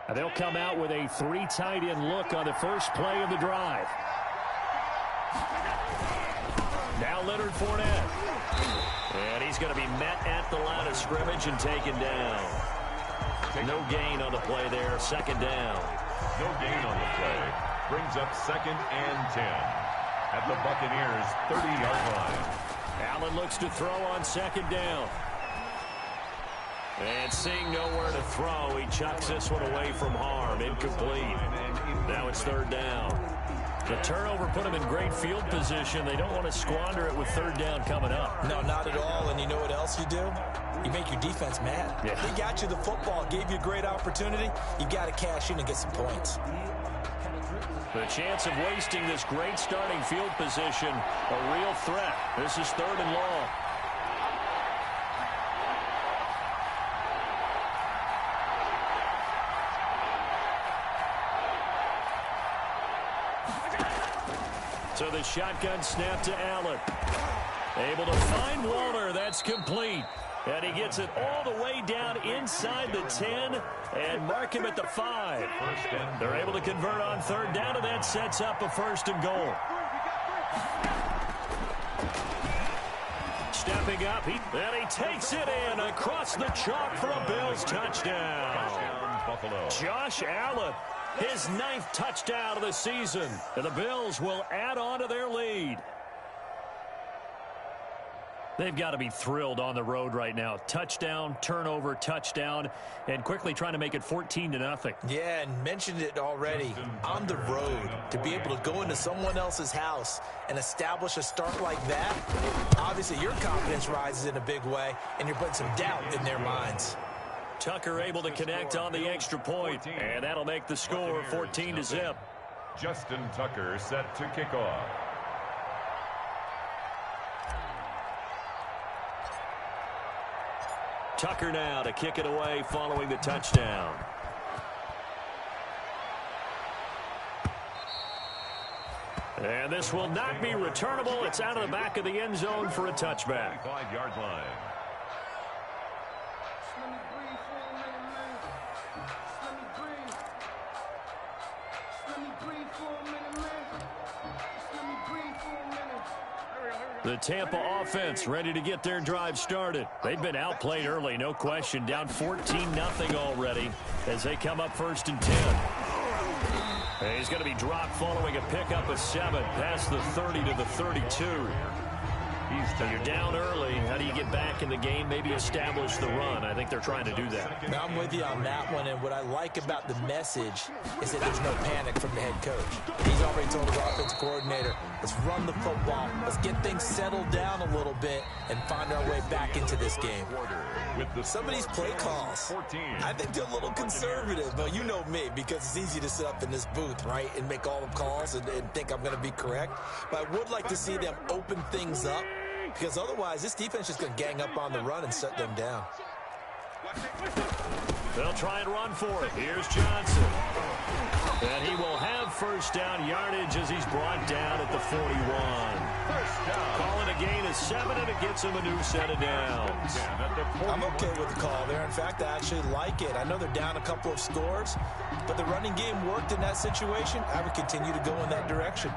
And they'll come out with a 3 tight end look on the first play of the drive. Now Leonard Fournette. And he's going to be met at the line of scrimmage and taken down. No gain on the play there. 2nd down. No gain on the play. Brings up 2nd and 10. At the Buccaneers' 30-yard line. Allen looks to throw on 2nd down. And seeing nowhere to throw, he chucks this one away from harm. Incomplete. Now it's 3rd down. The turnover put them in great field position. They don't want to squander it with 3rd down coming up. No, not at all. And you know what else you do? You make your defense mad. Yeah. They got you the football, gave you a great opportunity. You got to cash in and get some points. The chance of wasting this great starting field position, a real threat. This is 3rd and long. So the shotgun snap to Allen. Able to find Walter. That's complete. And he gets it all the way down inside the 10 and mark him at the 5. They're able to convert on 3rd down, and that sets up a 1st and goal. Stepping up, and he takes it in across the chalk for a Bills touchdown. Josh Allen, his 9th touchdown of the season. And the Bills will add on to their lead. They've got to be thrilled on the road right now. Touchdown, turnover, touchdown, and quickly trying to make it 14-0. Yeah, and mentioned it already. On the road, to be able to go into someone else's house and establish a start like that, obviously your confidence rises in a big way, and you're putting some doubt in their minds. Tucker able to connect on the extra point, and that'll make the score 14-0. Justin Tucker set to kick off. Tucker now to kick it away following the touchdown. And this will not be returnable. It's out of the back of the end zone for a touchback. 5-yard line. The Tampa offense ready to get their drive started. They've been outplayed early, no question. Down 14-0 already as they come up 1st and 10. And he's going to be dropped following a pickup of 7 past the 30 to the 32. You're down early. How do you get back in the game? Maybe establish the run. I think they're trying to do that. Now, I'm with you on that one, and what I like about the message is that there's no panic from the head coach. He's already told his offensive coordinator, let's run the football, let's get things settled down a little bit and find our way back into this game. Some of these play calls, I think they're a little conservative, but you know me, because it's easy to sit up in this booth, right, and make all the calls and think I'm going to be correct. But I would like to see them open things up, because otherwise this defense is going to gang up on the run and shut them down. They'll try and run for it. Here's Johnson. And he will have 1st down yardage as he's brought down at the 41. Calling a gain of 7, and it gets him a new set of downs. I'm okay with the call there. In fact, I actually like it. I know they're down a couple of scores, but the running game worked in that situation. I would continue to go in that direction.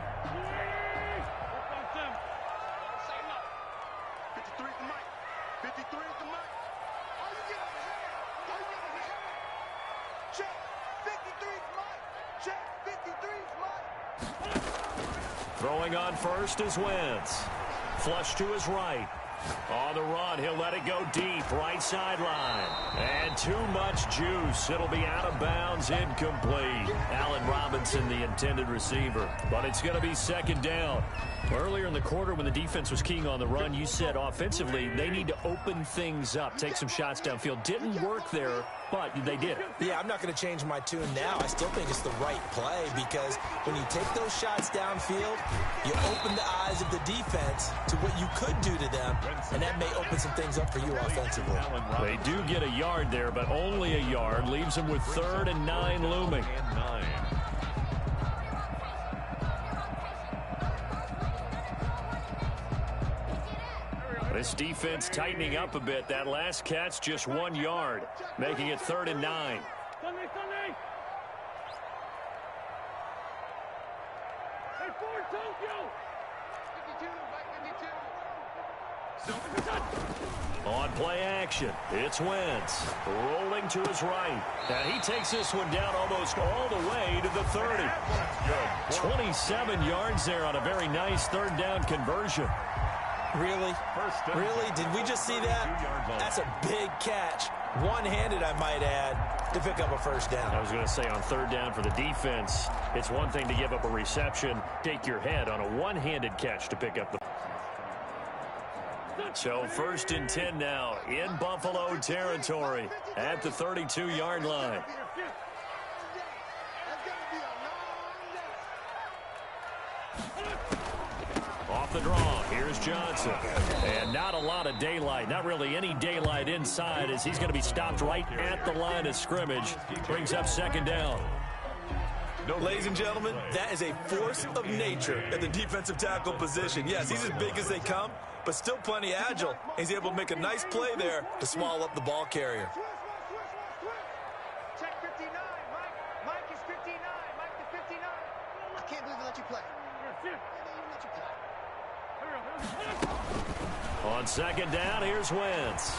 Throwing on 1st is Wentz. Flush to his right. On the run, he'll let it go deep, right sideline. And too much juice. It'll be out of bounds, incomplete. Allen Robinson, the intended receiver. But it's going to be 2nd down. Earlier in the quarter when the defense was keying on the run, you said offensively they need to open things up, take some shots downfield. Didn't work there, but they did it. Yeah, I'm not going to change my tune now. I still think it's the right play because when you take those shots downfield, you open the eyes of the defense to what you could do to them, and that may open some things up for you offensively. They do get a yard there, but only a yard. Leaves them with 3rd and 9 looming. This defense tightening up a bit. That last catch just 1 yard, making it 3rd and 9. On play action, it's Wentz rolling to his right. And he takes this one down almost all the way to the 30. 27 yards there on a very nice third down conversion. Really? Really? Did we just see that? That's a big catch. One-handed, I might add, to pick up a first down. I was going to say on third down for the defense, it's one thing to give up a reception, take your head on a one-handed catch to pick up the... So 1st and 10 now in Buffalo territory at the 32-yard line. Off the draw, here's Johnson. And not a lot of daylight, not really any daylight inside as he's going to be stopped right at the line of scrimmage. Brings up 2nd down. Ladies and gentlemen, that is a force of nature at the defensive tackle position. Yes, he's as big as they come, but still plenty agile. He's able to make a nice play there to swallow up the ball carrier. Check 59, Mike. Mike is 59. Mike to 59. I can't believe they let you play. On 2nd down, here's Wentz.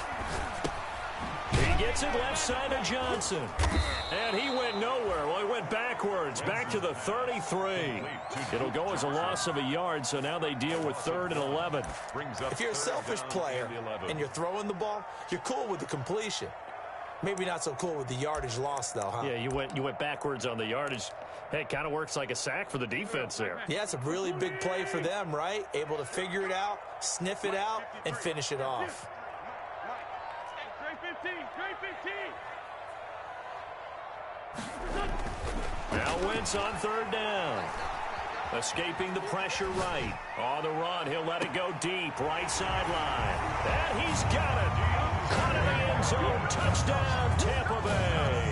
He gets it left side of Johnson. And he went nowhere. Well, he went backwards, back to the 33. It'll go as a loss of a yard, so now they deal with 3rd and 11. If you're a selfish player and you're throwing the ball, you're cool with the completion. Maybe not so cool with the yardage loss, though, huh? Yeah, you went backwards on the yardage. Hey, it kind of works like a sack for the defense there. Yeah, it's a really big play for them, right? Able to figure it out, sniff it out, and finish it off. Now Wentz on 3rd down. Escaping the pressure right. On the run, he'll let it go deep. Right sideline. And he's got it. Caught in the end zone. Touchdown, Tampa Bay.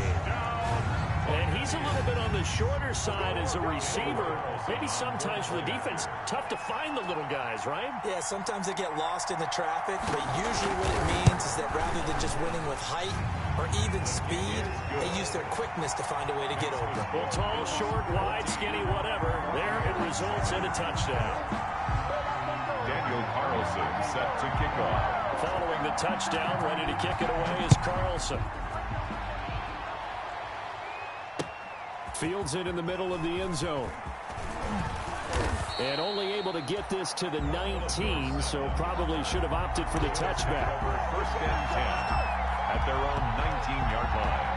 And he's a little bit on the shorter side as a receiver. Maybe sometimes for the defense, tough to find the little guys, right? Yeah, sometimes they get lost in the traffic, but usually what it means is that rather than just winning with height or even speed, they use their quickness to find a way to get open. Well, tall, short, wide, skinny, whatever. There it results in a touchdown. Daniel Carlson set to kick off. Following the touchdown, ready to kick it away is Carlson. Fields it in the middle of the end zone. And only able to get this to the 19, so probably should have opted for the touchback. 1st and 10 at their own 19-yard line.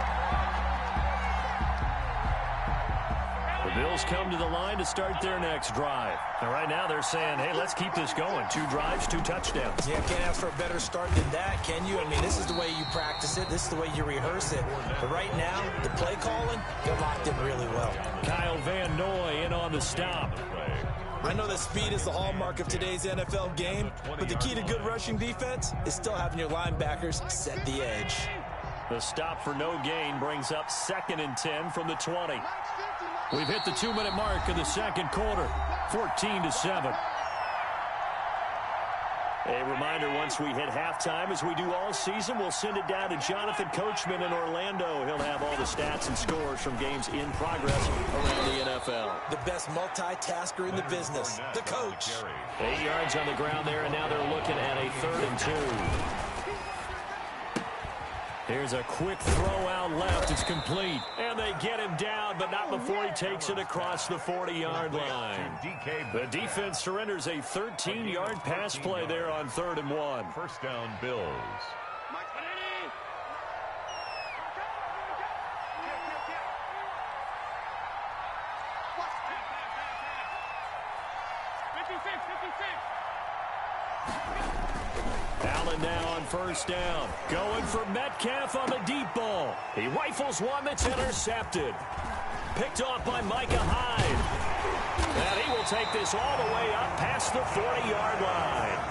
The Bills come to the line to start their next drive. And right now they're saying, hey, let's keep this going. 2 drives, 2 touchdowns. Yeah, can't ask for a better start than that, can you? I mean, this is the way you practice it. This is the way you rehearse it. But right now, the play calling, they're locked in really well. Kyle Van Noy in on the stop. I know that speed is the hallmark of today's NFL game, but the key to good rushing defense is still having your linebackers set the edge. The stop for no gain brings up 2nd and 10 from the 20. We've hit the 2-minute mark of the 2nd quarter, 14-7. A reminder, once we hit halftime, as we do all season, we'll send it down to Jonathan Coachman in Orlando. He'll have all the stats and scores from games in progress around the NFL. The best multitasker in the business, the coach. 8 yards on the ground there, and now they're looking at a 3rd and 2. Here's a quick throw out left. It's complete. And they get him down, but not before he takes it across the 40-yard line. The defense surrenders a 13-yard pass play there on 3rd and 1. 1st down, Bills. Allen now on 1st down. Going for Metcalf on the deep ball. He rifles one that's intercepted. Picked off by Micah Hyde. And he will take this all the way up past the 40-yard line.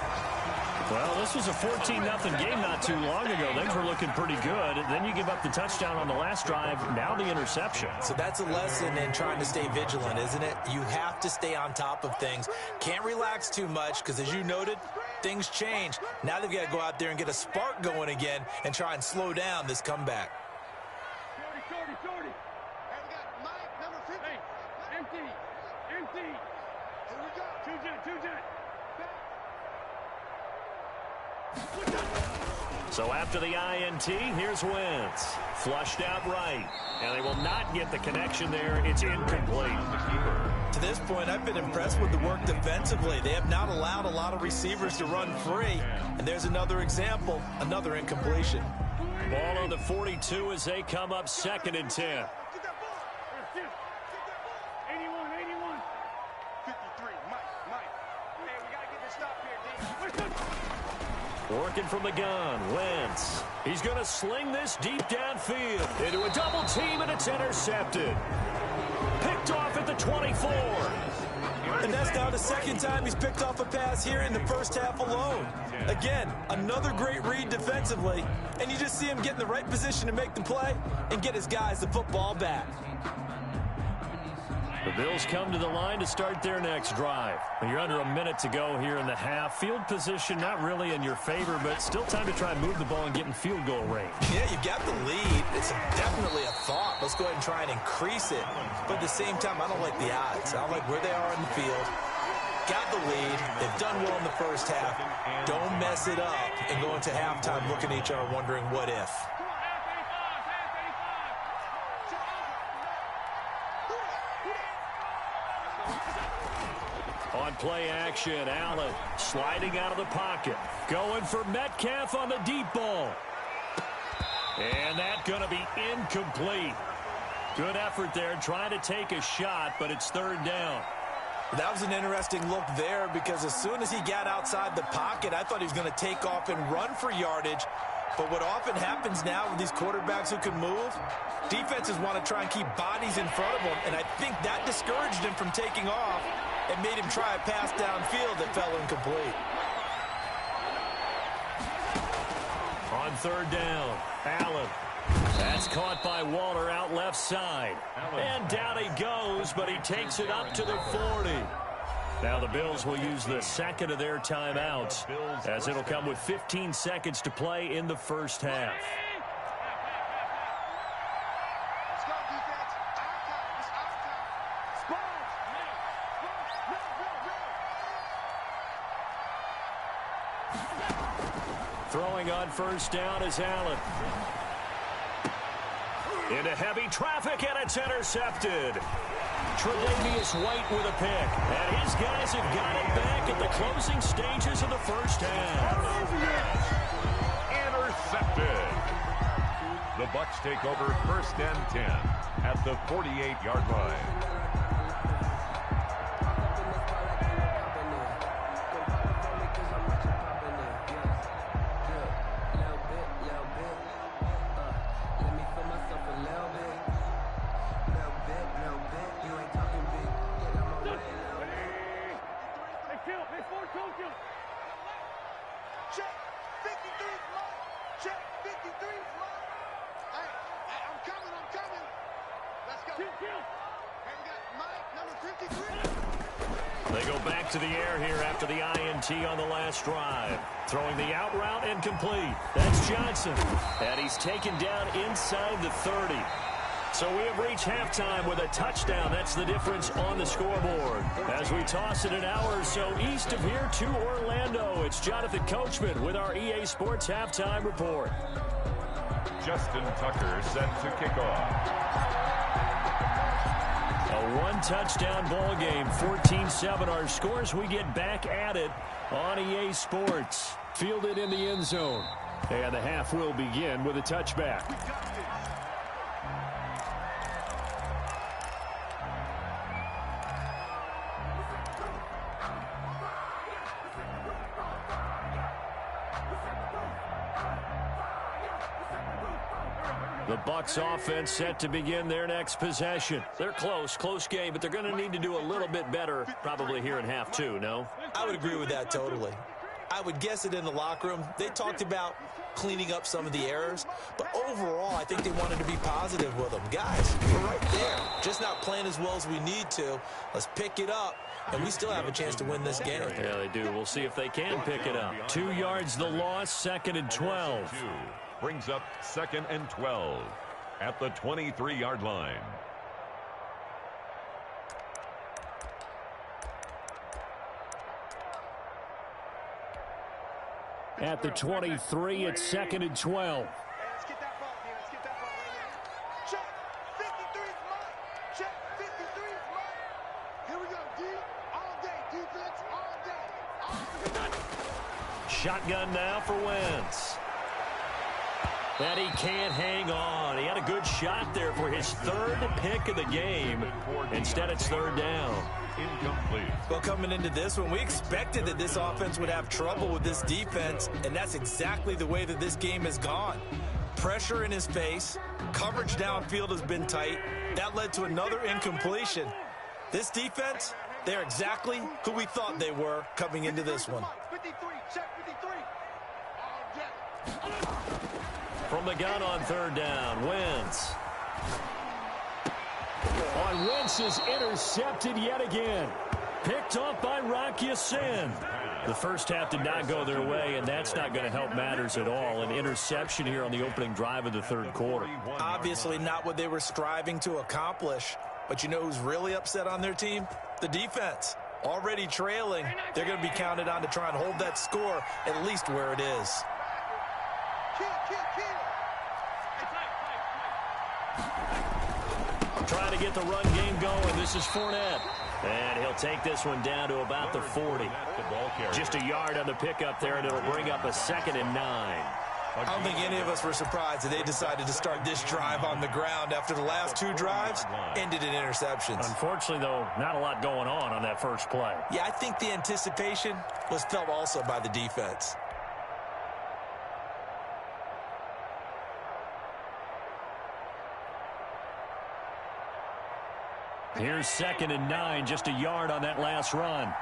Well, this was a 14-0 game not too long ago. Things were looking pretty good. Then you give up the touchdown on the last drive. Now the interception. So that's a lesson in trying to stay vigilant, isn't it? You have to stay on top of things. Can't relax too much because, as you noted, things change. Now they've got to go out there and get a spark going again and try and slow down this comeback. So after the INT, here's Wentz. Flushed out right. And they will not get the connection there. It's incomplete. To this point, I've been impressed with the work defensively. They have not allowed a lot of receivers to run free. And there's another example, another incompletion. Ball on the 42 as they come up 2nd and 10. 81. 53, Mike. Hey, we got to get this stop here, D. Working from the gun, Wentz. He's going to sling this deep downfield into a double team, and it's intercepted. Picked off at the 24. And that's now the second time he's picked off a pass here in the first half alone. Again, another great read defensively, and you just see him get in the right position to make the play and get his guys the football back. The Bills come to the line to start their next drive. You're under a minute to go here in the half. Field position not really in your favor, but still time to try and move the ball and get in field goal range. Yeah, you've got the lead. It's definitely a thought. Let's go ahead and try and increase it. But at the same time, I don't like the odds. I don't like where they are on the field. Got the lead. They've done well in the first half. Don't mess it up and go into halftime looking at each other wondering what if. On play action, Allen sliding out of the pocket. Going for Metcalf on the deep ball. And that's going to be incomplete. Good effort there trying to take a shot, but it's 3rd down. That was an interesting look there because as soon as he got outside the pocket, I thought he was going to take off and run for yardage. But what often happens now with these quarterbacks who can move, defenses want to try and keep bodies in front of them, and I think that discouraged him from taking off and made him try a pass downfield that fell incomplete. On 3rd down, Allen. That's caught by Waller out left side. And down he goes, but he takes it up to the 40. Now the Bills will use the second of their timeouts as it'll come with 15 seconds to play in the first half. Let's go, defense. Our time. It's our time. Sponge. Throwing on 1st down is Allen. Into heavy traffic, and it's intercepted. Tre'Davious White with a pick. And his guys have got it back at the closing stages of the first half. Intercepted. The Bucs take over 1st and 10 at the 48-yard line. Check 53, Mike. Check 53, Mike. Hey, I'm coming. Let's go. Hey, we got Mike, number 53. They go back to the air here after the INT on the last drive. Throwing the out route and complete. That's Johnson. And he's taken down inside the 30. So we have reached halftime with a touchdown. That's the difference on the scoreboard. As we toss it an hour or so east of here to Orlando, it's Jonathan Coachman with our EA Sports Halftime Report. Justin Tucker set to kick off. A one-touchdown ball game, 14-7 our scores. We get back at it on EA Sports. Fielded in the end zone. And the half will begin with a touchback. The Bucs offense set to begin their next possession. They're close game, but they're going to need to do a little bit better probably here in half 2, no? I would agree with that totally. I would guess it in the locker room. They talked about cleaning up some of the errors, but overall, I think they wanted to be positive with them. Guys, we're right there. Just not playing as well as we need to. Let's pick it up, and we still have a chance to win this game. Yeah, they do. We'll see if they can pick it up. 2 yards the loss, 2nd and 12. Brings up 2nd and 12 at the 23-yard line. at the 23. It's 2nd and 12. Let's get that ball, man. Let's get that ball right now. Check. 53 is mine. Check. 53 is mine. Here we go, D. All day. Defense all day. All day. Shotgun now for Wentz. And he can't hang on. He had a good shot there for his 3rd pick of the game. Instead, it's 3rd down. Incomplete. Well, coming into this one, we expected that this offense would have trouble with this defense, and that's exactly the way that this game has gone. Pressure in his face, coverage downfield has been tight. That led to another incompletion. This defense, they're exactly who we thought they were coming into this one. 53, check 53. All day. From the gun on 3rd down, Wentz. On Wentz is intercepted yet again. Picked off by Rocky Sin. The first half did not go their way, and that's not going to help matters at all. An interception here on the opening drive of the 3rd quarter. Obviously not what they were striving to accomplish. But you know who's really upset on their team? The defense. Already trailing. They're going to be counted on to try and hold that score at least where it is. Trying to get the run game going. This is Fournette. And he'll take this one down to about the 40. Just a yard on the pickup there, and it'll bring up a 2nd and 9. I don't think any of us were surprised that they decided to start this drive on the ground after the last 2 drives ended in interceptions. Unfortunately, though, not a lot going on that first play. Yeah, I think the anticipation was felt also by the defense. Here's 2nd and 9, just a yard on that last run.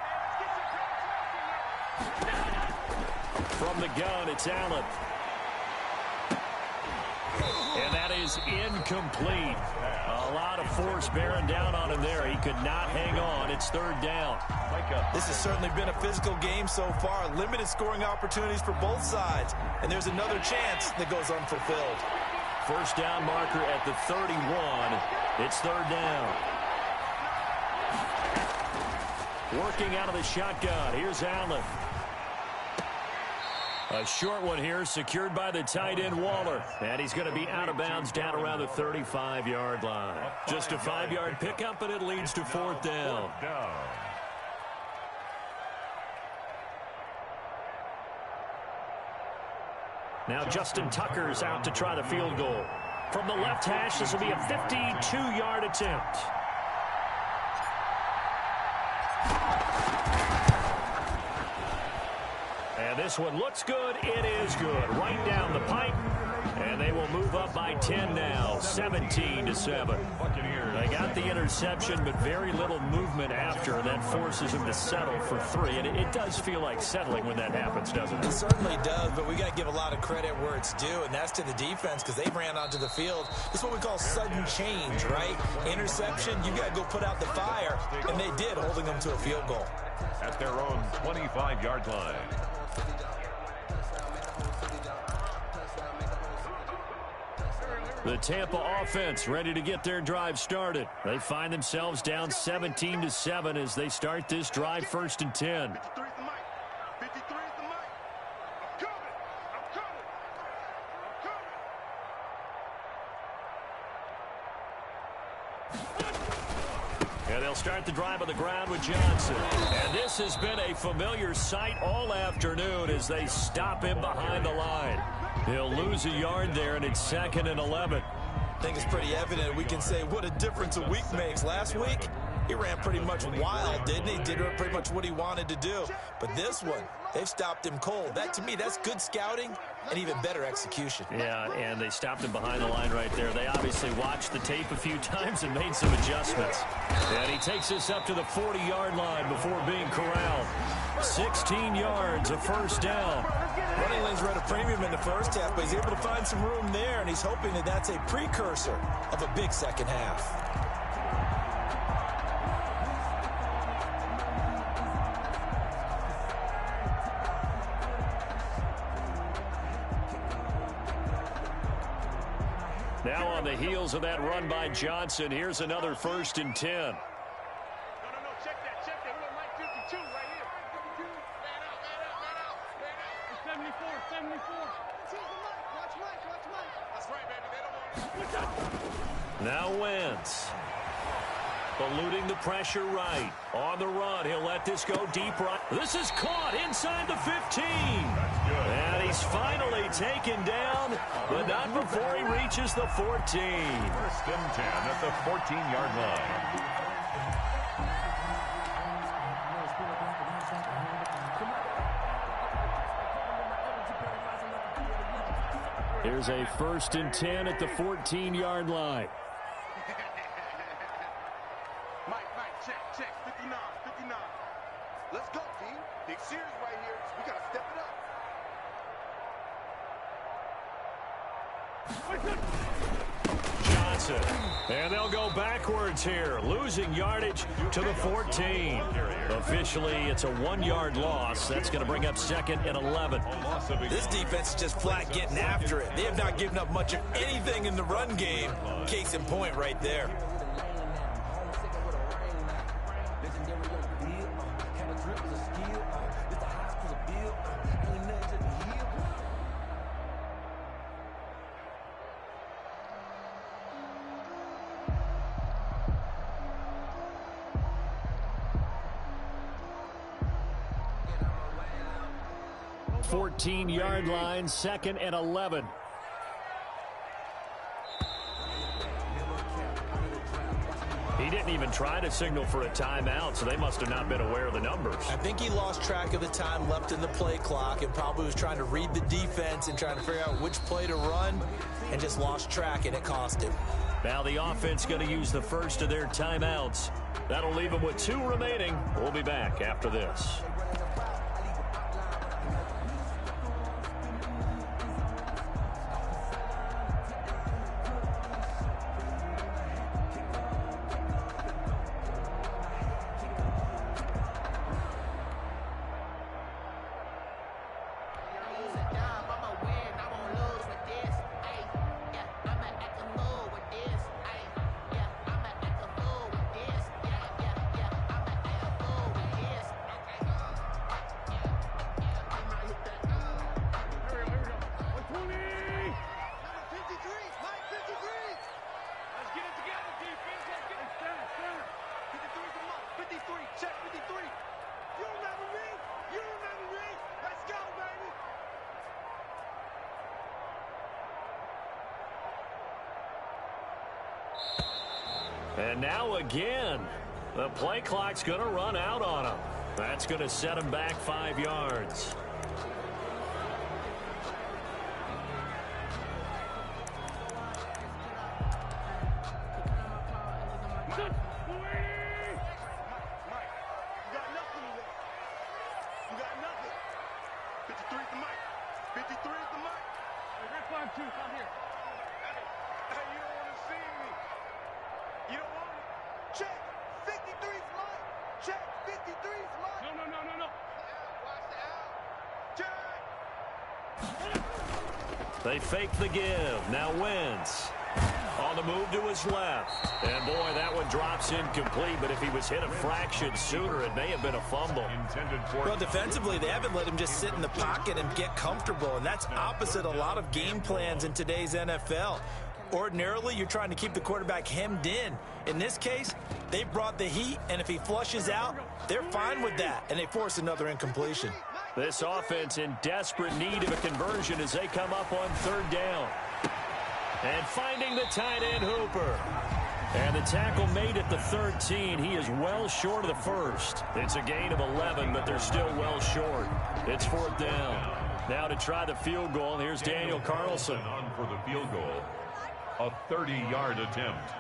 From the gun, it's Allen. And that is incomplete. A lot of force bearing down on him there. He could not hang on. It's 3rd down. This has certainly been a physical game so far. Limited scoring opportunities for both sides. And there's another chance that goes unfulfilled. First down marker at the 31. It's 3rd down. Working out of the shotgun. Here's Allen. A short one here, secured by the tight end Waller. And he's going to be out of bounds down around the 35-yard line. Just a 5-yard pickup, and it leads to 4th down. Now Justin Tucker's out to try the field goal. From the left hash, this will be a 52-yard attempt. And this one looks good. It is good. Right down the pipe. And they will move up by 10 now, 17-7. They got the interception, but very little movement after. And that forces them to settle for 3. And it does feel like settling when that happens, doesn't it? It certainly does, but we got to give a lot of credit where it's due, and that's to the defense because they ran onto the field. This is what we call sudden change, right? Interception, you got to go put out the fire, and they did, holding them to a field goal. At their own 25-yard line. The Tampa offense ready to get their drive started. They find themselves down 17-7 as they start this drive, 1st and 10. 53 is the mic. 53 is the mic. I'm coming. I'm coming. I'm coming. And they'll start the drive on the ground with Johnson. And this has been a familiar sight all afternoon as they stop him behind the line. He'll lose a yard there, and it's 2nd and 11. I think it's pretty evident. We can say what a difference a week makes. Last week, he ran pretty much wild, didn't he? Did pretty much what he wanted to do. But this one, they've stopped him cold. That, to me, that's good scouting and even better execution. Yeah, and they stopped him behind the line right there. They obviously watched the tape a few times and made some adjustments. And he takes this up to the 40-yard line before being corralled. 16 yards, a 1st down. Running lanes were at a premium in the first half, but he's able to find some room there, and he's hoping that that's a precursor of a big second half. Now on the heels of that run by Johnson, here's another 1st and 10. No, check that. We want Mike 52 right here. 52, man out. Now Wentz. Eluding the pressure right. On the run, he'll let this go deep right. This is caught inside the 15. And he's finally taken down, but not before he reaches the 14. First and 10 at the 14-yard line. Here's a 1st and 10 at the 14-yard line. Check, 59. Let's go, team. Big series right here. We got to step it up. Johnson. And they'll go backwards here, losing yardage to the 14. Officially, it's a 1-yard loss. That's going to bring up 2nd and 11. This defense is just flat getting after it. They have not given up much of anything in the run game. Case in point right there. Yard line, 2nd and 11. He didn't even try to signal for a timeout, so they must have not been aware of the numbers. I think he lost track of the time left in the play clock and probably was trying to read the defense and trying to figure out which play to run and just lost track, and it cost him. Now the offense going to use the first of their timeouts. That'll leave them with 2 remaining. We'll be back after this. And now again, the play clock's going to run out on him. That's going to set him back 5 yards. They fake the give. Now Wentz on the move to his left. And boy, that one drops incomplete, but if he was hit a fraction sooner, it may have been a fumble. Well, defensively, they haven't let him just sit in the pocket and get comfortable, and that's opposite a lot of game plans in today's NFL. Ordinarily, you're trying to keep the quarterback hemmed in. In this case, they brought the heat, and if he flushes out, they're fine with that, and they force another incompletion. This offense in desperate need of a conversion as they come up on 3rd down. And finding the tight end Hooper. And the tackle made at the 13. He is well short of the first. It's a gain of 11, but they're still well short. It's 4th down. Now to try the field goal, and here's Daniel Carlson. On for the field goal. A 30-yard attempt.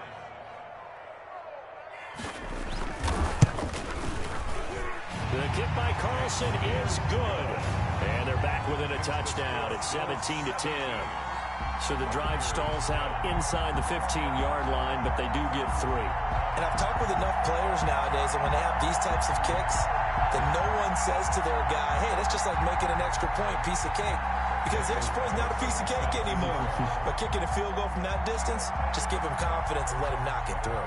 The kick by Carlson is good. And they're back within a touchdown at 17-10. So the drive stalls out inside the 15-yard line, but they do give 3. And I've talked with enough players nowadays, and when they have these types of kicks, then no one says to their guy, hey, that's just like making an extra point, piece of cake. Because the extra point is not a piece of cake anymore. But kicking a field goal from that distance, just give him confidence and let him knock it through.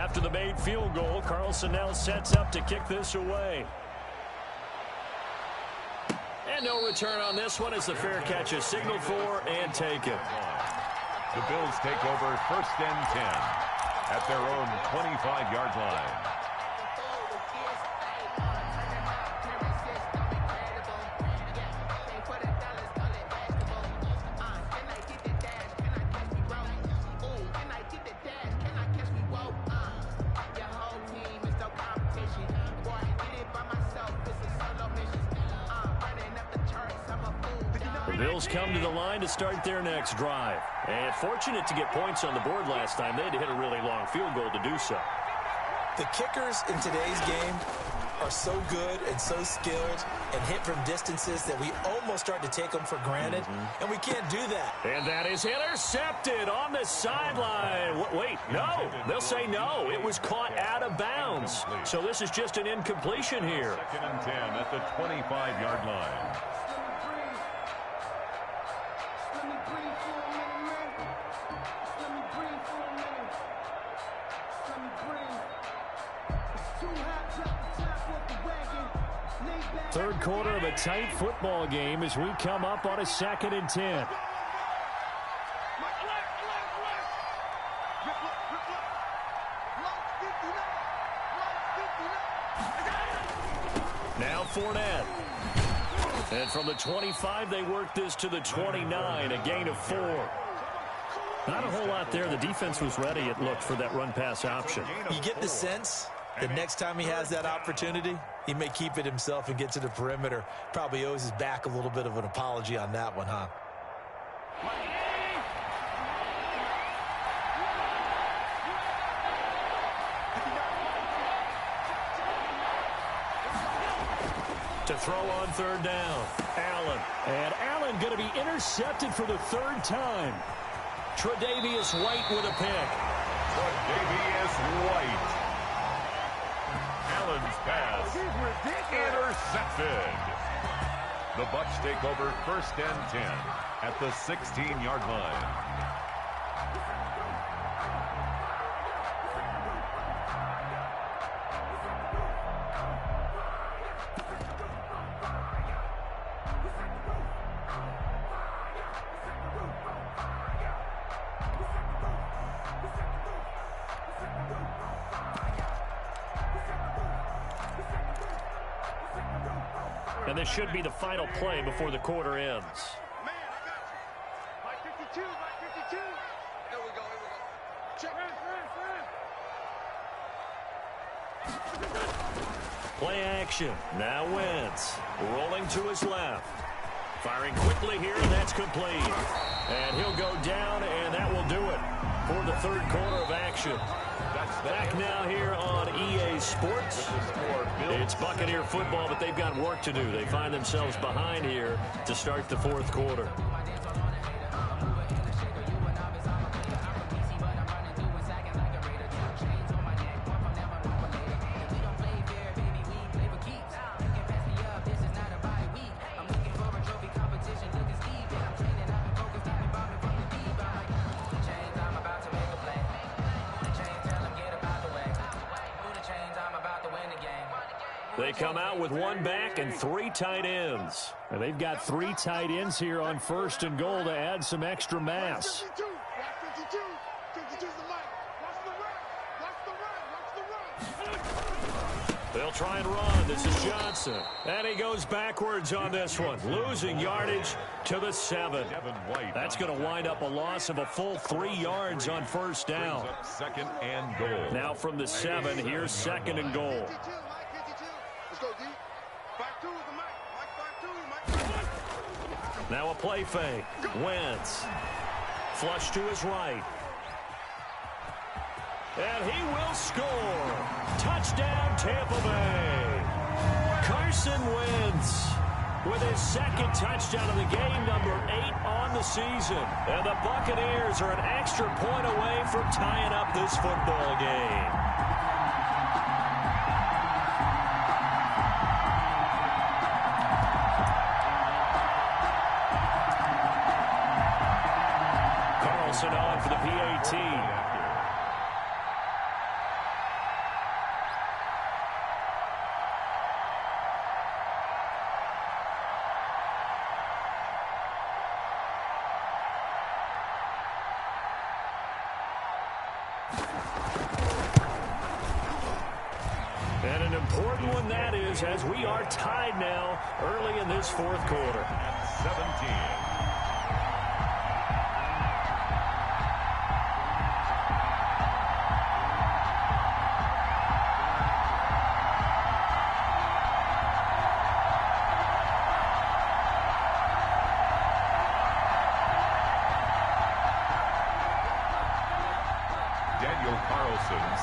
After the made field goal, Carlson now sets up to kick this away. And no return on this one as the fair catch is signaled for and taken. The Bills take over 1st and 10 at their own 25-yard line. Bills come to the line to start their next drive. And fortunate to get points on the board last time. They had to hit a really long field goal to do so. The kickers in today's game are so good and so skilled and hit from distances that we almost start to take them for granted, and we can't do that. And that is intercepted on the sideline. Wait, no. They'll say no. It was caught out of bounds. So this is just an incompletion here. 2nd and 10 at the 25-yard line. Third quarter of a tight football game as we come up on a 2nd and 10. Now Fournette. And from the 25, they work this to the 29, a gain of 4. Not a whole lot there. The defense was ready, it looked, for that run-pass option. You get the sense that next time he has that opportunity, he may keep it himself and get to the perimeter. Probably owes his back a little bit of an apology on that one, huh? To throw on 3rd down, Allen. And Allen going to be intercepted for the 3rd time. Tre'Davious White with a pick. Tre'Davious White. Allen's pass intercepted. The Bucs take over 1st and 10 at the 16-yard line. And this should be the final play before the quarter ends. Man, I got you. Mike 52, Mike 52. Here we go, here we go. Check. Play action. Now Wentz. Rolling to his left. Firing quickly here, and that's complete. And he'll go down, and that will do it for the 3rd quarter of action. Back now here on EA Sports. It's Buccaneer football, but they've got work to do. They find themselves behind here to start the 4th quarter. They come out with 1 back and 3 tight ends. And they've got 3 tight ends here on 1st and goal to add some extra mass. 52, 52's the line. Watch the run. They'll try and run. This is Johnson. And he goes backwards on this one, losing yardage to the 7. That's going to wind up a loss of a full 3 yards on 1st down. 2nd and goal. Now from the 7, here's 2nd and goal. Let's go, D. 5-2 is the Mike. Mike 5-2. Now a play fake. Wentz. Flush to his right. And he will score. Touchdown, Tampa Bay. Carson Wentz with his 2nd touchdown of the game, number 8 on the season. And the Buccaneers are an extra point away from tying up this football game. Carlson on for the PAT. And an important one that is, as we are tied now early in this fourth quarter. 17.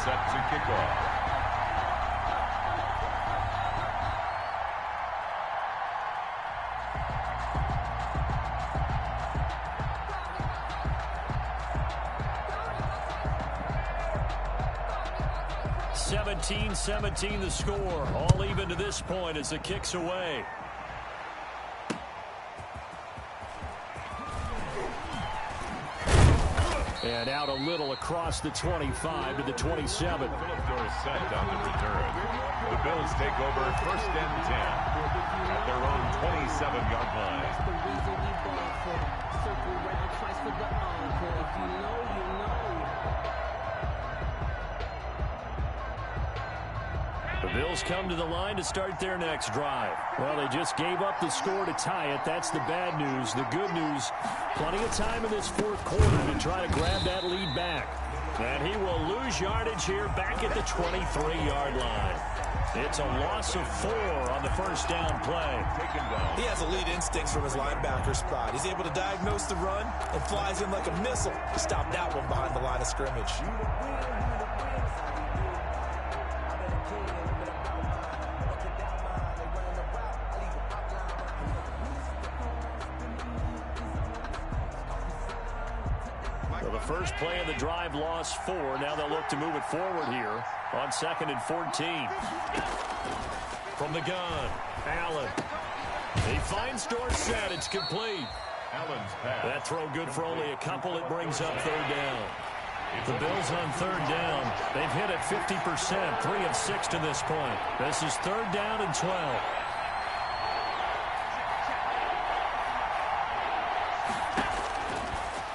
Set to kick off. (17-17) the score. All even to this point as the kick's away. And out a little across the 25 to the 27. Philip set on the return. The Bills take over first and 10 at their own 27-yard line. The Bills come to the line to start their next drive. Well, they just gave up the score to tie it. That's the bad news. The good news, plenty of time in this fourth quarter to try to grab that lead back. And he will lose yardage here back at the 23-yard line. It's a loss of 4 on the first down play. He has elite instincts from his linebacker spot. He's able to diagnose the run and flies in like a missile to stop that one behind the line of scrimmage. First play of the drive, lost 4. Now they'll look to move it forward here on 2nd and 14. From the gun, Allen. He finds Dorsett. It's complete. Allen's pass. That throw good for only a couple. It brings up 3rd down. The Bills on 3rd down. They've hit it 50%, 3 of 6 to this point. This is 3rd down and 12.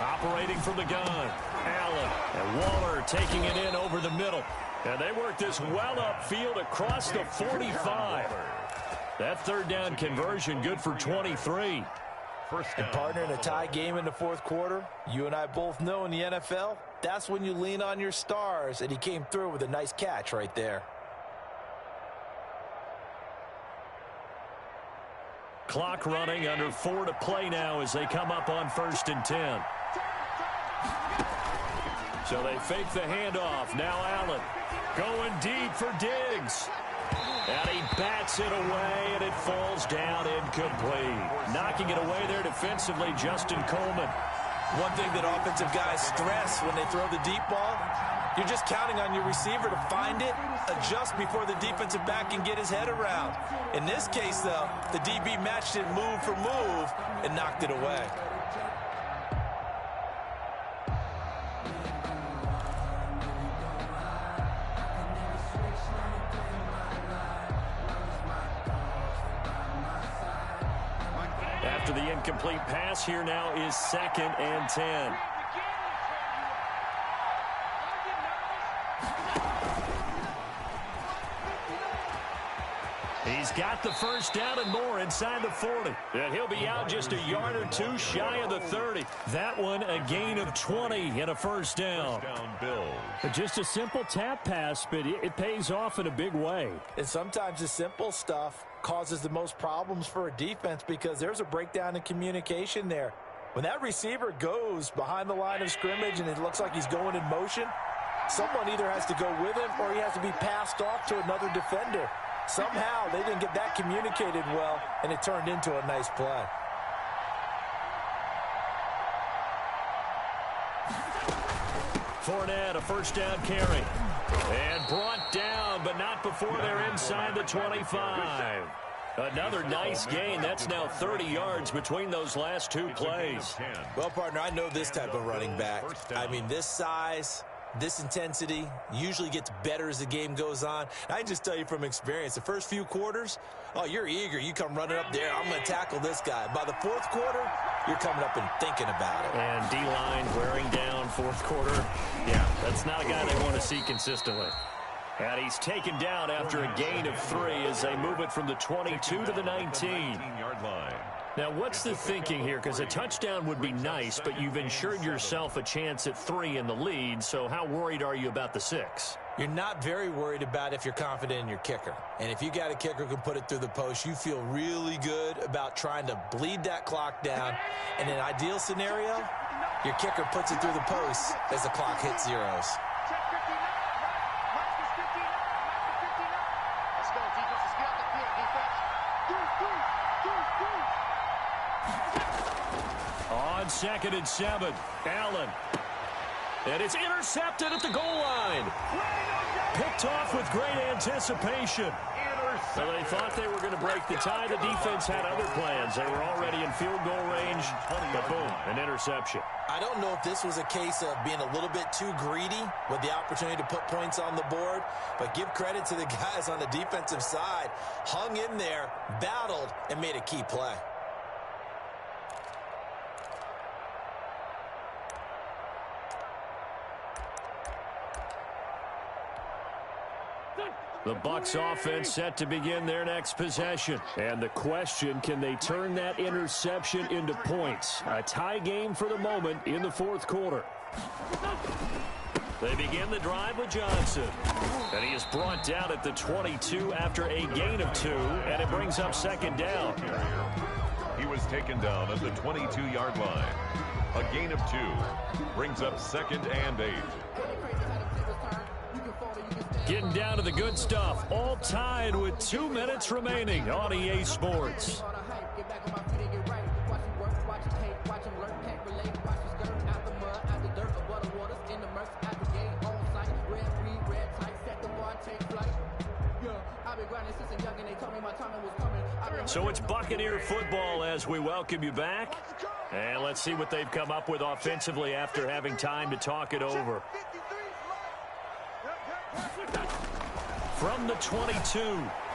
Operating from the gun, Allen. And Waller taking it in over the middle. And they work this well upfield across the 45. That 3rd down conversion good for 23. And partner, in a tie game in the fourth quarter, you and I both know in the NFL, that's when you lean on your stars. And he came through with a nice catch right there. Clock running, under 4 to play now as they come up on 1st and 10. So they fake the handoff. Now Allen going deep for Diggs. And he bats it away, and it falls down incomplete. Knocking it away there defensively, Justin Coleman. One thing that offensive guys stress when they throw the deep ball, you're just counting on your receiver to find it, adjust before the defensive back can get his head around. In this case, though, the DB matched it move for move and knocked it away. After the incomplete pass, here now is 2nd and 10. He's got the first down and more inside the 40. And he'll be out just a yard or 2 shy of the 30. That one a gain of 20 and a first down. First down, Bills. Just a simple tap pass, but it pays off in a big way. And sometimes the simple stuff causes the most problems for a defense because there's a breakdown in communication there. When that receiver goes behind the line of scrimmage and it looks like he's going in motion, someone either has to go with him or he has to be passed off to another defender. Somehow they didn't get that communicated well, and it turned into a nice play. Fournette, a first down carry. And brought down, but not before they're inside the 25. Another nice gain. That's now 30 yards between those last 2 plays. Well, partner, I know this type of running back. I mean, this size, this intensity usually gets better as the game goes on. I can just tell you from experience, the first few quarters, oh, you're eager. You come running up there, I'm going to tackle this guy. By the fourth quarter, you're coming up and thinking about it. And D-line wearing down fourth quarter, yeah, that's not a guy they want to see consistently. And he's taken down after a gain of 3 as they move it from the 22 to the 19-yard line. Now, what's the thinking here? Because a touchdown would be nice, but you've ensured yourself a chance at 3 in the lead, so how worried are you about the 6? You're not very worried about if you're confident in your kicker. And if you got a kicker who can put it through the post, you feel really good about trying to bleed that clock down. In an ideal scenario, your kicker puts it through the post as the clock hits zeros. On 2nd and 7, Allen. And it's intercepted at the goal line. Picked off with great anticipation. So they thought they were going to break the tie. The defense had other plans. They were already in field goal range. But boom, an interception. I don't know if this was a case of being a little bit too greedy with the opportunity to put points on the board, but give credit to the guys on the defensive side. Hung in there, battled, and made a key play. The Bucs offense set to begin their next possession. And the question, can they turn that interception into points? A tie game for the moment in the fourth quarter. They begin the drive with Johnson. And he is brought down at the 22 after a gain of 2, and it brings up 2nd down. He was taken down at the 22-yard line. A gain of 2 brings up 2nd and 8. Getting down to the good stuff. All tied with 2 minutes remaining on EA Sports. So it's Buccaneer football as we welcome you back. And let's see what they've come up with offensively after having time to talk it over. From the 22,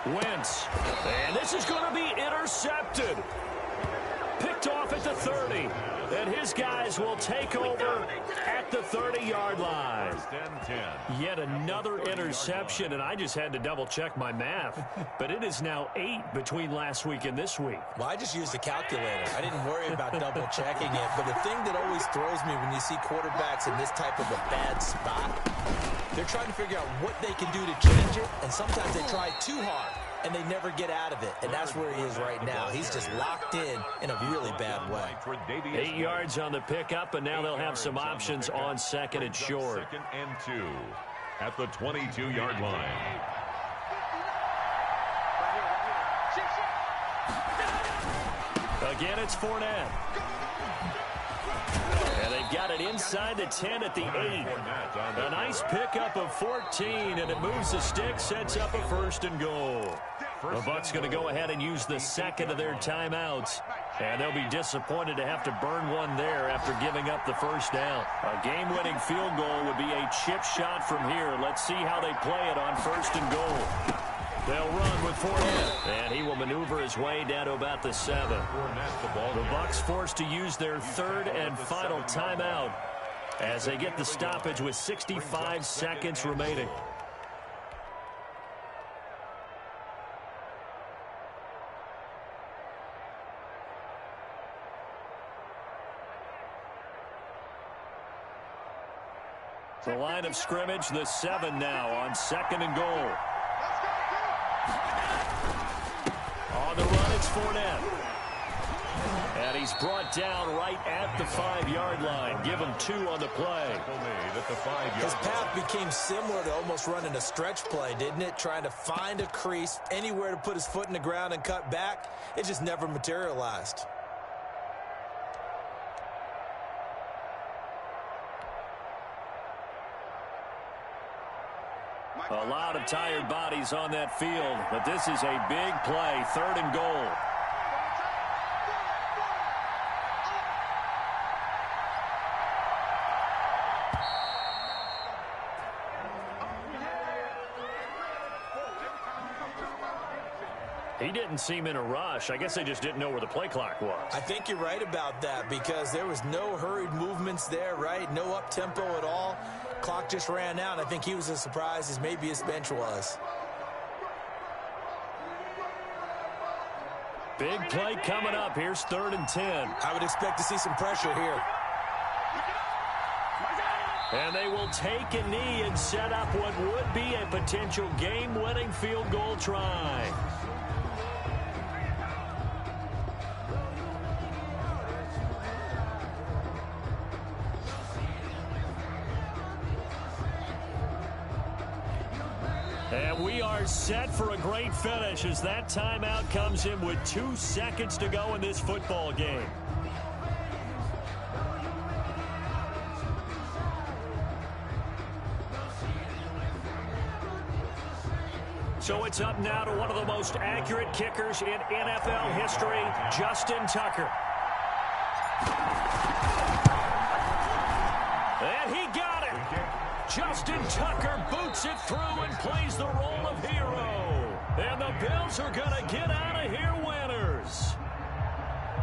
Wentz. And this is going to be intercepted. Picked off at the 30. And his guys will take over at the 30-yard line. Yet another interception, and I just had to double-check my math. But it is now 8 between last week and this week. Well, I just used a calculator. I didn't worry about double-checking it. But the thing that always throws me when you see quarterbacks in this type of a bad spot, they're trying to figure out what they can do to change it, and sometimes they try too hard, and they never get out of it. And that's where he is right now. He's just locked in a really bad way. 8 yards on the pickup, and now they'll have some options on 2nd and short. 2nd and 2 at the 22-yard line. Again, it's Fournette. And they've got it inside the 10 at the 8. A nice pickup of 14, and it moves the stick, sets up a 1st and goal. The Bucs going to go ahead and use the 2nd of their timeouts. And they'll be disappointed to have to burn one there after giving up the 1st down. A game-winning field goal would be a chip shot from here. Let's see how they play it on 1st and goal. They'll run with Fournette, and he will maneuver his way down to about the 7. The Bucs forced to use their 3rd and final timeout as they get the stoppage with 65 seconds remaining. The line of scrimmage, the 7 now on 2nd and goal. On the run, it's Fournette. And he's brought down right at the 5-yard line. Give him 2 on the play. His path became similar to almost running a stretch play, didn't it? Trying to find a crease, anywhere to put his foot in the ground and cut back. It just never materialized. A lot of tired bodies on that field, but this is a big play, 3rd and goal. He didn't seem in a rush. I guess they just didn't know where the play clock was. I think you're right about that because there was no hurried movements there, right? No up-tempo at all. Clock just ran out. I think he was as surprised as maybe his bench was. Big play coming up. Here's 3rd and 10. I would expect to see some pressure here. And they will take a knee and set up what would be a potential game-winning field goal try. And we are set for a great finish as that timeout comes in with 2 seconds to go in this football game. So it's up now to one of the most accurate kickers in NFL history, Justin Tucker. And he got it. Justin Tucker boots it through and plays the role of hero. And the Bills are going to get out of here winners.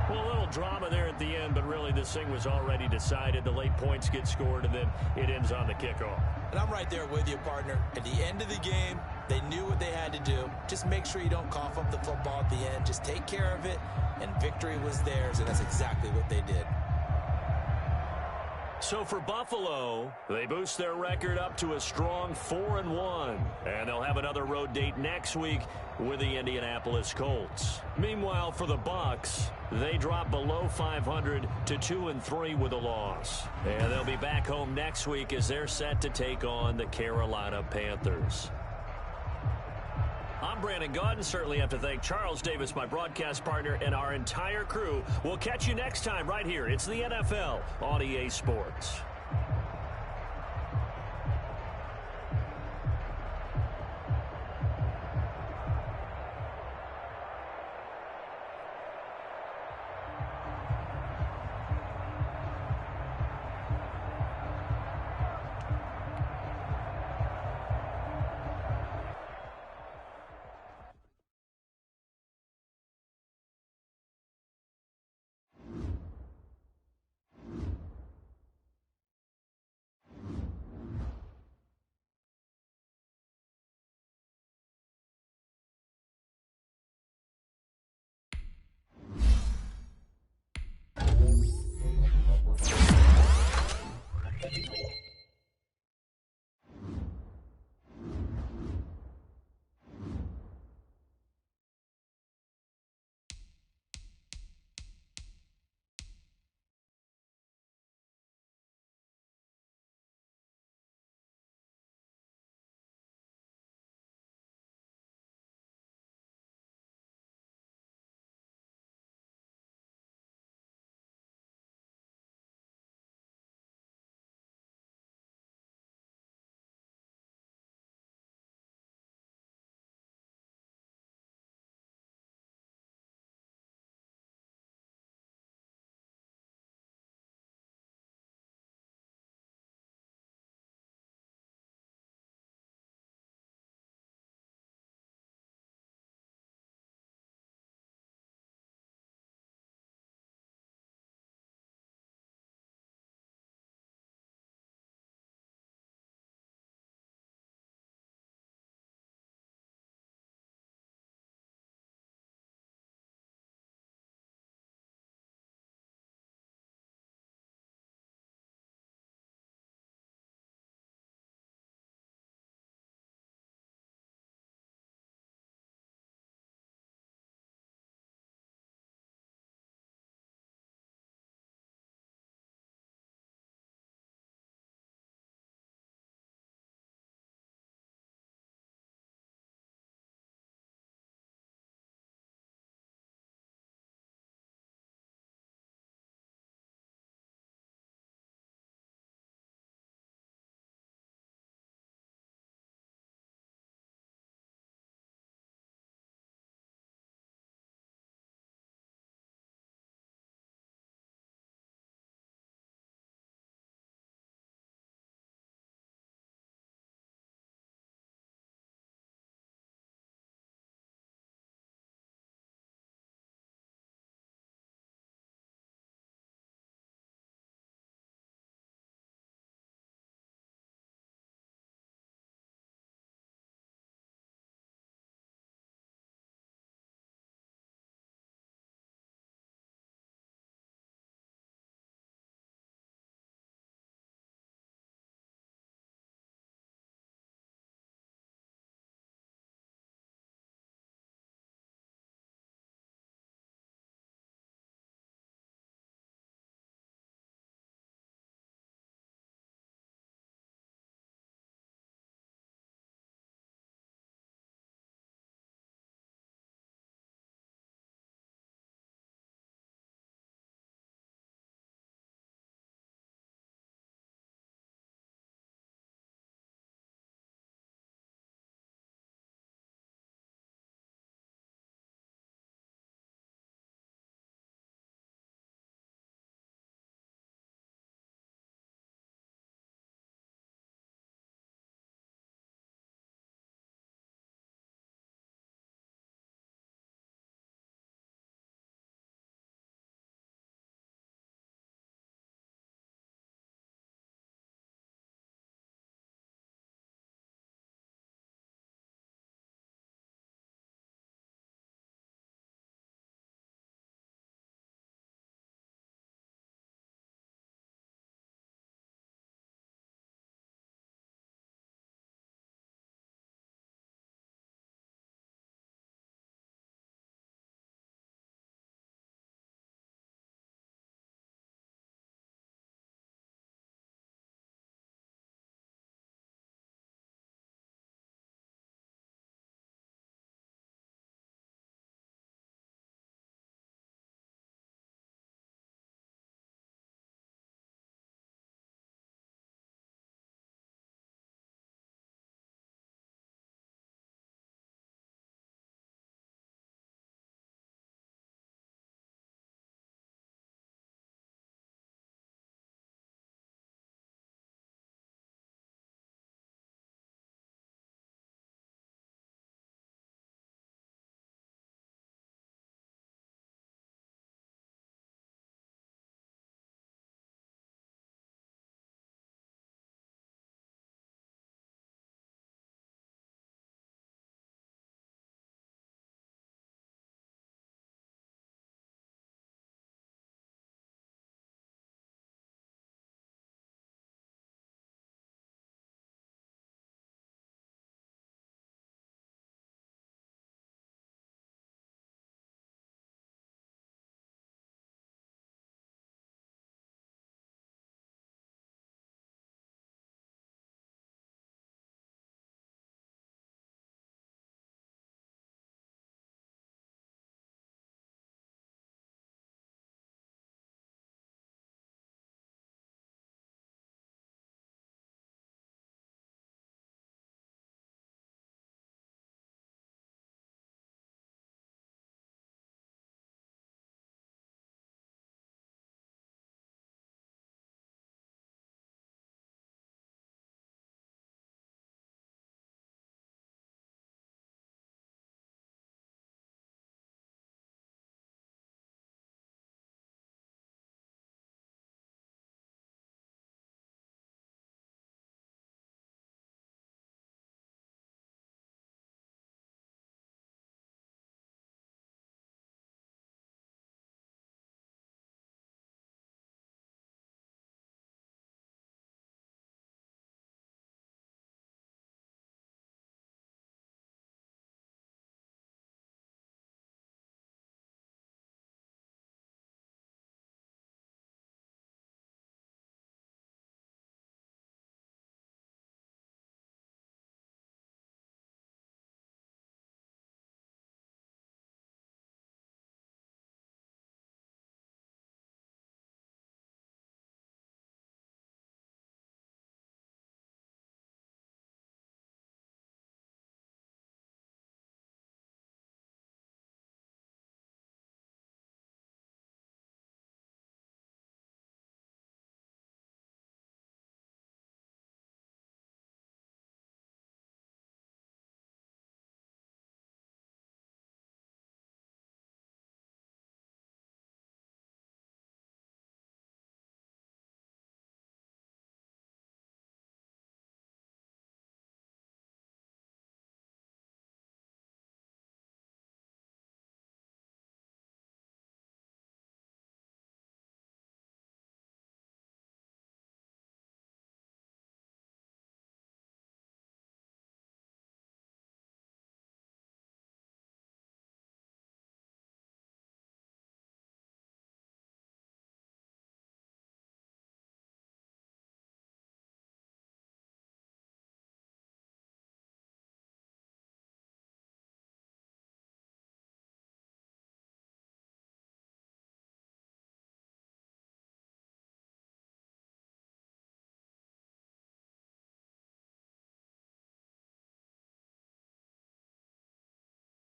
Well, a little drama there at the end, but really this thing was already decided. The late points get scored, and then it ends on the kickoff. And I'm right there with you, partner. At the end of the game, they knew what they had to do. Just make sure you don't cough up the football at the end. Just take care of it, and victory was theirs, and that's exactly what they did. So for Buffalo, they boost their record up to a strong 4-1. And they'll have another road date next week with the Indianapolis Colts. Meanwhile, for the Bucs, they drop below 500 to 2-3 with a loss. And they'll be back home next week as they're set to take on the Carolina Panthers. I'm Brandon Gaudin. Certainly have to thank Charles Davis, my broadcast partner, and our entire crew. We'll catch you next time right here. It's the NFL on EA Sports.